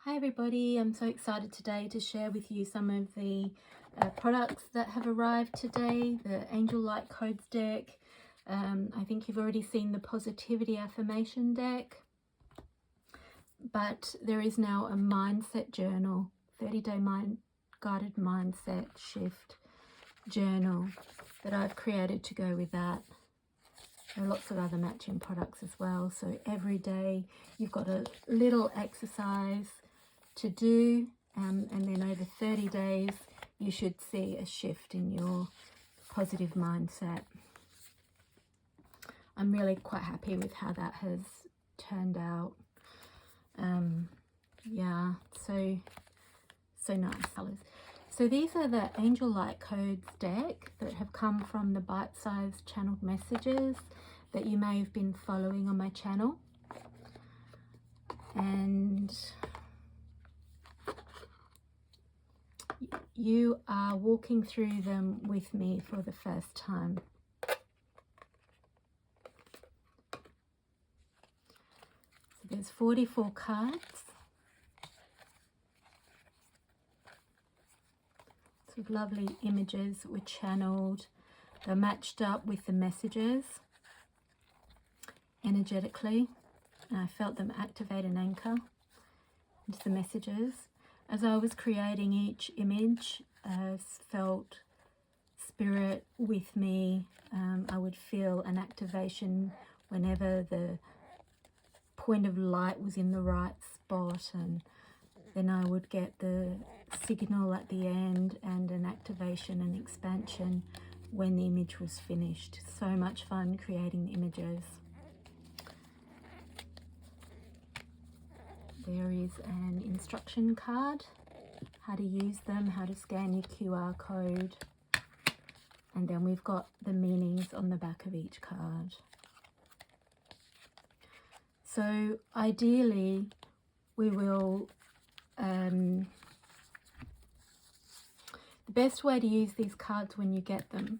Hi everybody, I'm so excited today to share with you some of the products that have arrived today. The Angel Light Codes deck. I think you've already seen the Positivity Affirmation deck, but there is now a Mindset Journal, 30-day guided mindset shift journal that I've created to go with that. There are lots of other matching products as well, so every day you've got a little exercise to do, and then over 30 days you should see a shift in your positive mindset. I'm really quite happy with how that has turned out. Yeah, so nice colors. So these are the Angel Light Codes deck that have come from the bite-sized channeled messages that you may have been following on my channel, and you are walking through them with me for the first time. So there's 44 cards. With lovely images that were channeled. They're matched up with the messages energetically, and I felt them activate and anchor into the messages. As I was creating each image, I felt spirit with me. I would feel an activation whenever the point of light was in the right spot, and then I would get the signal at the end and an activation and expansion when the image was finished. So much fun creating the images. There is an instruction card, how to use them, how to scan your QR code, and then we've got the meanings on the back of each card. So ideally we will the best way to use these cards when you get them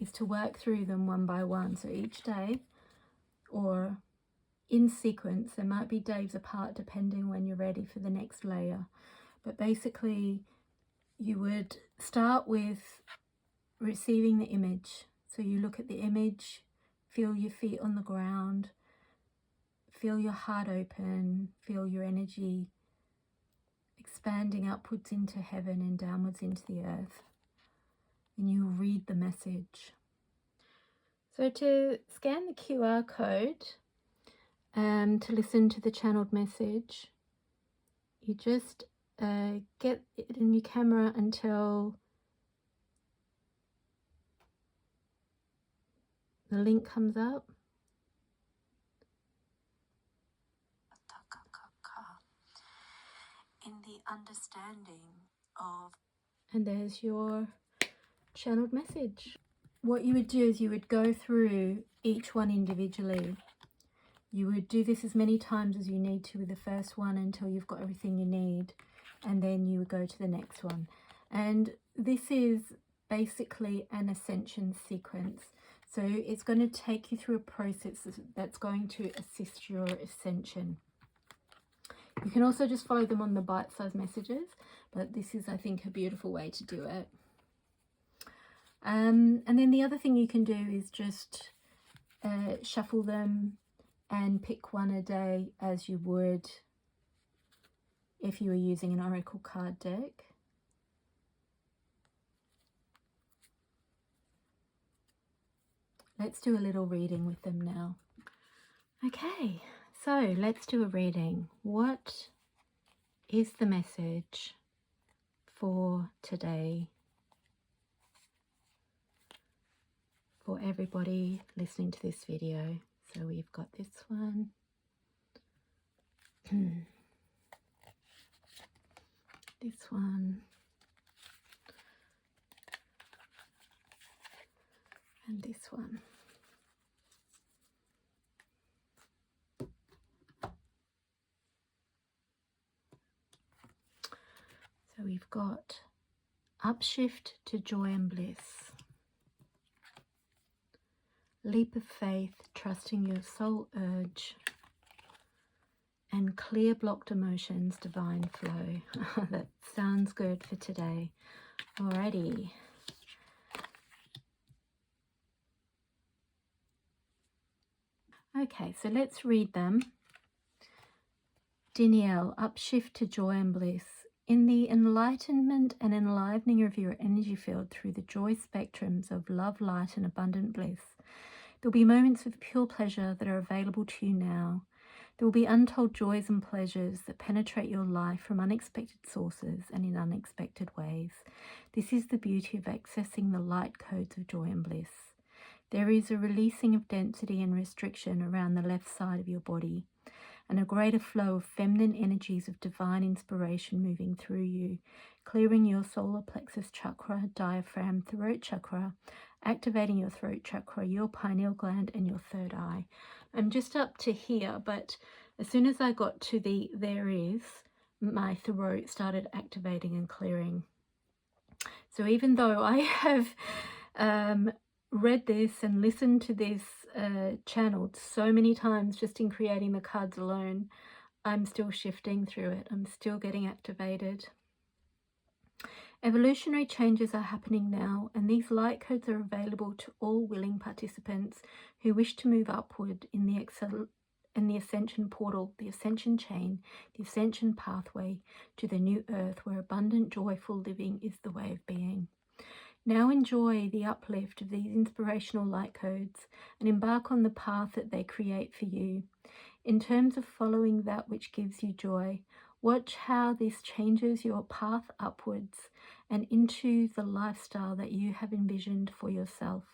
is to work through them one by one. So each day, or in sequence, there might be days apart depending when you're ready for the next layer. But basically you would start with receiving the image. So you look at the image, feel your feet on the ground, feel your heart open, feel your energy expanding upwards into heaven and downwards into the earth. And you read the message. So to scan the QR code, to listen to the channeled message, you just get it in your camera until the link comes up. In the understanding of, and there's your channeled message. What you would do is you would go through each one individually. You would do this as many times as you need to with the first one until you've got everything you need, and then you would go to the next one. And this is basically an ascension sequence. So it's going to take you through a process that's going to assist your ascension. You can also just follow them on the bite-sized messages, but this is, I think, a beautiful way to do it. And then the other thing you can do is just shuffle them and pick one a day as you would if you were using an oracle card deck. Let's do a little reading with them now. Okay, so let's do a reading. What is the message for today for everybody listening to this video? So we've got this one. This one. And this one. So we've got upshift to joy and bliss. Leap of faith, trusting your soul urge. and clear blocked emotions, divine flow. That sounds good for today. Alrighty. Okay, so let's read them. Danielle, upshift to joy and bliss. In the enlightenment and enlivening of your energy field through the joy spectrums of love, light, and abundant bliss, there will be moments of pure pleasure that are available to you now. There will be untold joys and pleasures that penetrate your life from unexpected sources and in unexpected ways. This is the beauty of accessing the light codes of joy and bliss. There is a releasing of density and restriction around the left side of your body, and a greater flow of feminine energies of divine inspiration moving through you, clearing your solar plexus chakra, diaphragm, throat chakra, activating your throat chakra, your pineal gland, and your third eye. I'm just up to here, but as soon as I got to the there is, my throat started activating and clearing. So even though I have read this and listened to this channel so many times just in creating the cards alone, I'm still shifting through it. I'm still getting activated. Evolutionary changes are happening now, and these light codes are available to all willing participants who wish to move upward in the Ascension portal, the Ascension chain, the Ascension pathway to the new earth where abundant, joyful living is the way of being. Now enjoy the uplift of these inspirational light codes and embark on the path that they create for you. In terms of following that which gives you joy, watch how this changes your path upwards and into the lifestyle that you have envisioned for yourself.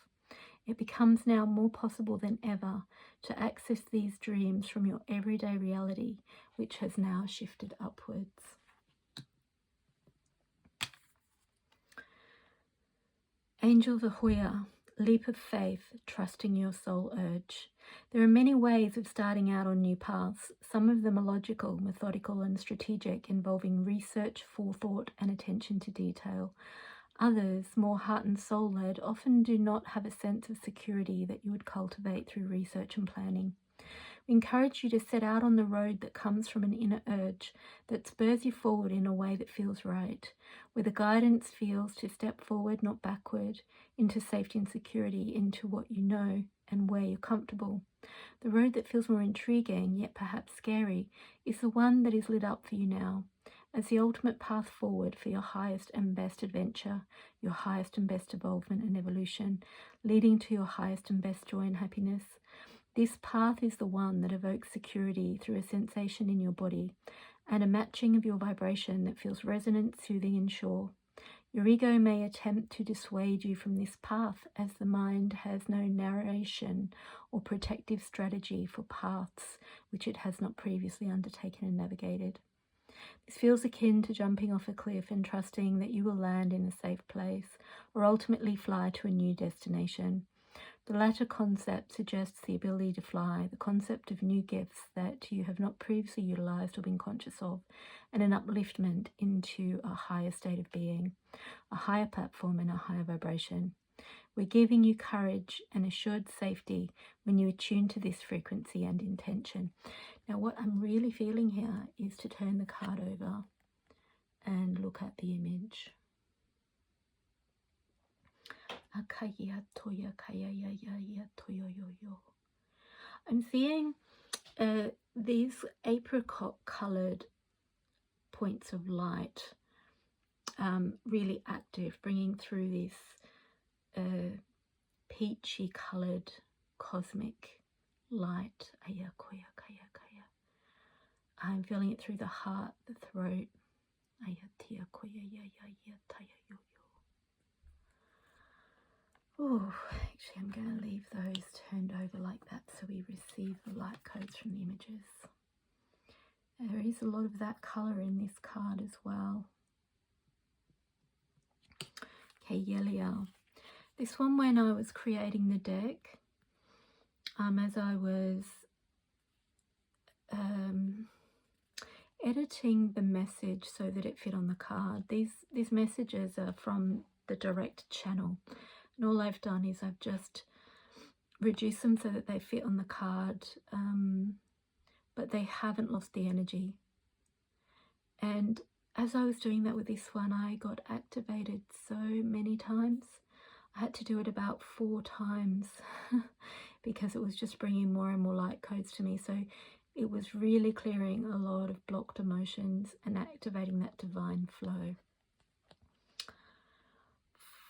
It becomes now more possible than ever to access these dreams from your everyday reality, which has now shifted upwards. Angel Vahoya, leap of faith, trusting your soul urge. There are many ways of starting out on new paths. Some of them are logical, methodical, and strategic, involving research, forethought, and attention to detail. Others, more heart and soul-led, often do not have a sense of security that you would cultivate through research and planning. We encourage you to set out on the road that comes from an inner urge that spurs you forward in a way that feels right, where the guidance feels to step forward, not backward, into safety and security, into what you know and where you're comfortable. The road that feels more intriguing, yet perhaps scary, is the one that is lit up for you now, as the ultimate path forward for your highest and best adventure, your highest and best evolvement and evolution, leading to your highest and best joy and happiness. This path is the one that evokes security through a sensation in your body and a matching of your vibration that feels resonant, soothing, and sure. Your ego may attempt to dissuade you from this path, as the mind has no narration or protective strategy for paths which it has not previously undertaken and navigated. This feels akin to jumping off a cliff and trusting that you will land in a safe place or ultimately fly to a new destination. The latter concept suggests the ability to fly, the concept of new gifts that you have not previously utilized or been conscious of, and an upliftment into a higher state of being, a higher platform and a higher vibration. We're giving you courage and assured safety when you attune to this frequency and intention. Now, what I'm really feeling here is to turn the card over and look at the image. I'm seeing these apricot coloured points of light really active, bringing through this peachy coloured cosmic light. I'm feeling it through the heart, the throat. Oh, actually I'm going to leave those turned over like that so we receive the light codes from the images. There is a lot of that colour in this card as well. Okay, Yelial. This one, when I was creating the deck, as I was editing the message so that it fit on the card, these messages are from the direct channel. And all I've done is I've just reduced them so that they fit on the card but they haven't lost the energy. And as I was doing that with this one, I got activated so many times. I had to do it about 4 times because it was just bringing more and more light codes to me. So it was really clearing a lot of blocked emotions and activating that divine flow.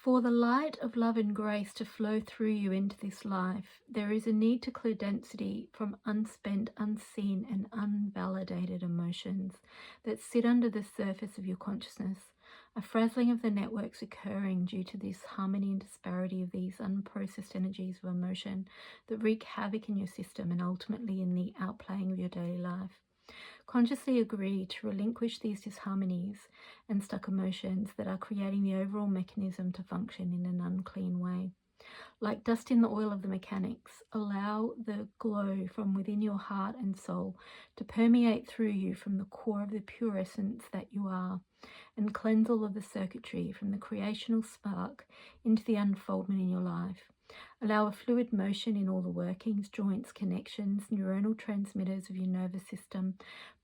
For the light of love and grace to flow through you into this life, there is a need to clear density from unspent, unseen, and unvalidated emotions that sit under the surface of your consciousness. A frazzling of the networks occurring due to this harmony and disparity of these unprocessed energies of emotion that wreak havoc in your system and ultimately in the outplaying of your daily life. Consciously agree to relinquish these disharmonies and stuck emotions that are creating the overall mechanism to function in an unclean way. Like dust in the oil of the mechanics, allow the glow from within your heart and soul to permeate through you from the core of the pure essence that you are, and cleanse all of the circuitry from the creational spark into the unfoldment in your life. Allow a fluid motion in all the workings, joints, connections, neuronal transmitters of your nervous system,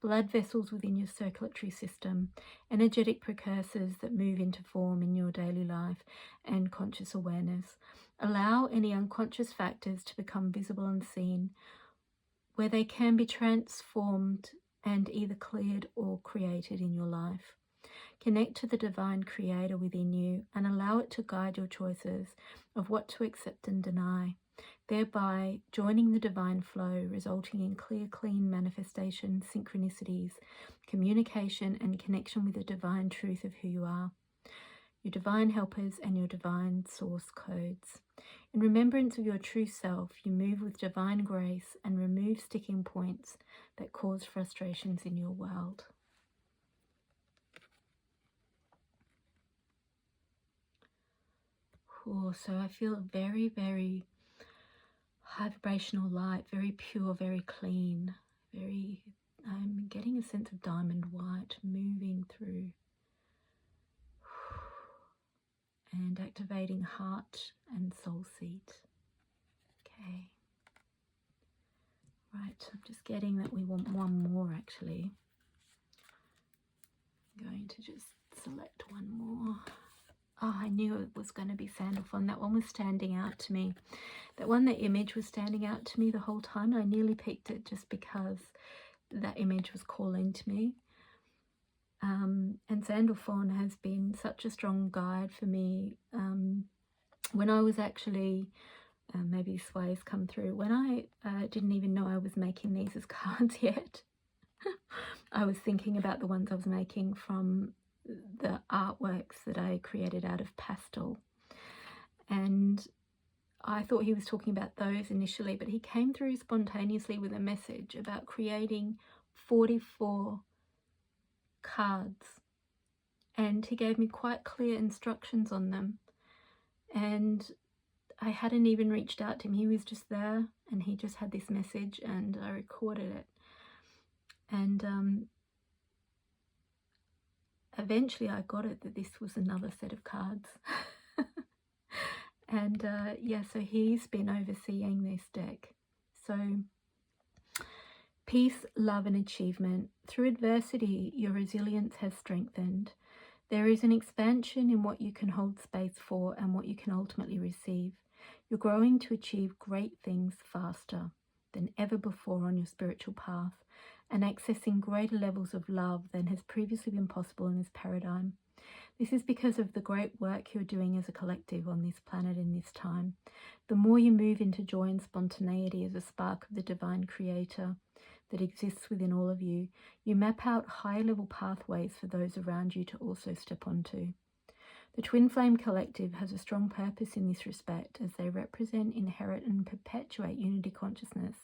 blood vessels within your circulatory system, energetic precursors that move into form in your daily life, and conscious awareness. Allow any unconscious factors to become visible and seen, where they can be transformed and either cleared or created in your life. Connect to the divine creator within you and allow it to guide your choices of what to accept and deny, thereby joining the divine flow, resulting in clear, clean manifestation, synchronicities, communication, and connection with the divine truth of who you are, your divine helpers, and your divine source codes. In remembrance of your true self, you move with divine grace and remove sticking points that cause frustrations in your world. So I feel very, very high vibrational light, very pure, very clean, I'm getting a sense of diamond white moving through and activating heart and soul seat. Okay. Right, I'm just getting that we want one more actually. I'm going to just select one more. Oh, I knew it was going to be Sandalphon. That one was standing out to me. That image was standing out to me the whole time. I nearly picked it just because that image was calling to me. And Sandalphon has been such a strong guide for me. When I was actually, maybe this way has come through, when I didn't even know I was making these as cards yet. I was thinking about the ones I was making from the artworks that I created out of pastel, and I thought he was talking about those initially, but he came through spontaneously with a message about creating 44 cards, and he gave me quite clear instructions on them, and I hadn't even reached out to him. He was just there and he just had this message, and I recorded it, and eventually I got it that this was another set of cards. And yeah, so he's been overseeing this deck. So peace, love and achievement. Through adversity, your resilience has strengthened. There is an expansion in what you can hold space for and what you can ultimately receive. You're growing to achieve great things faster than ever before on your spiritual path, and accessing greater levels of love than has previously been possible in this paradigm. This is because of the great work you're doing as a collective on this planet in this time. The more you move into joy and spontaneity as a spark of the divine creator that exists within all of you, you map out higher level pathways for those around you to also step onto. The Twin Flame Collective has a strong purpose in this respect, as they represent, inherit and perpetuate unity consciousness.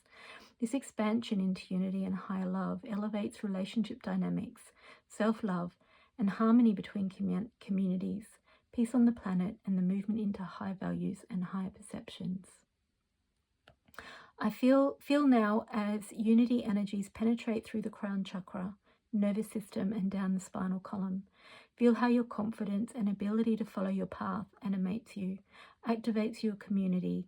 This expansion into unity and higher love elevates relationship dynamics, self-love, and harmony between communities, peace on the planet, and the movement into high values and higher perceptions. I feel now as unity energies penetrate through the crown chakra, nervous system, and down the spinal column. Feel how your confidence and ability to follow your path animates you, activates your community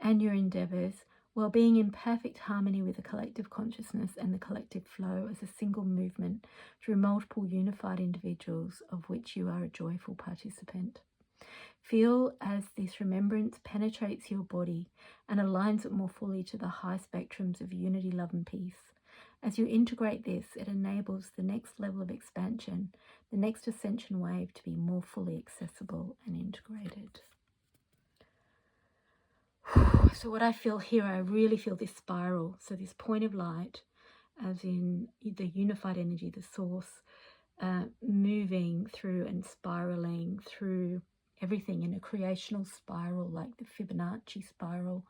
and your endeavors, while being in perfect harmony with the collective consciousness and the collective flow as a single movement through multiple unified individuals of which you are a joyful participant. Feel as this remembrance penetrates your body and aligns it more fully to the high spectrums of unity, love and peace. As you integrate this, it enables the next level of expansion, the next ascension wave, to be more fully accessible and integrated. So what I feel here, I really feel this spiral. So this point of light, as in the unified energy, the source, moving through and spiraling through everything in a creational spiral, like the Fibonacci spiral.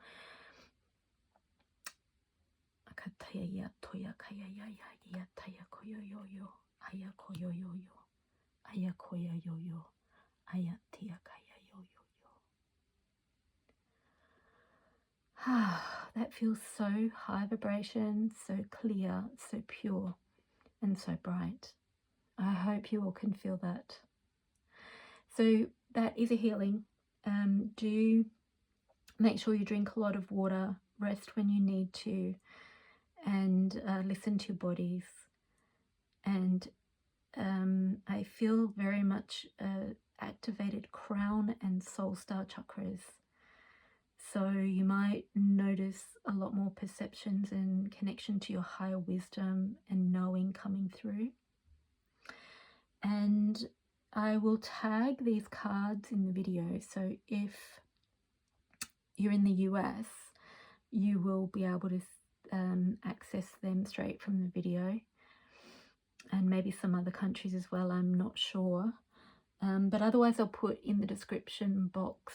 That feels so high vibration, so clear, so pure, and so bright. I hope you all can feel that. So that is a healing. Do make sure you drink a lot of water, rest when you need to, and listen to your bodies. And I feel very much activated crown and soul star chakras. So you might notice a lot more perceptions and connection to your higher wisdom and knowing coming through. And I will tag these cards in the video. So if you're in the US, you will be able to access them straight from the video. And maybe some other countries as well, I'm not sure. But otherwise I'll put in the description box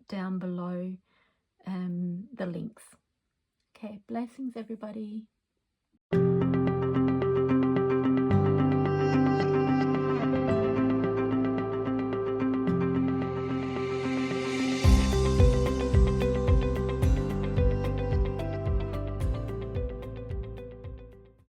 down below the links. Okay, blessings everybody.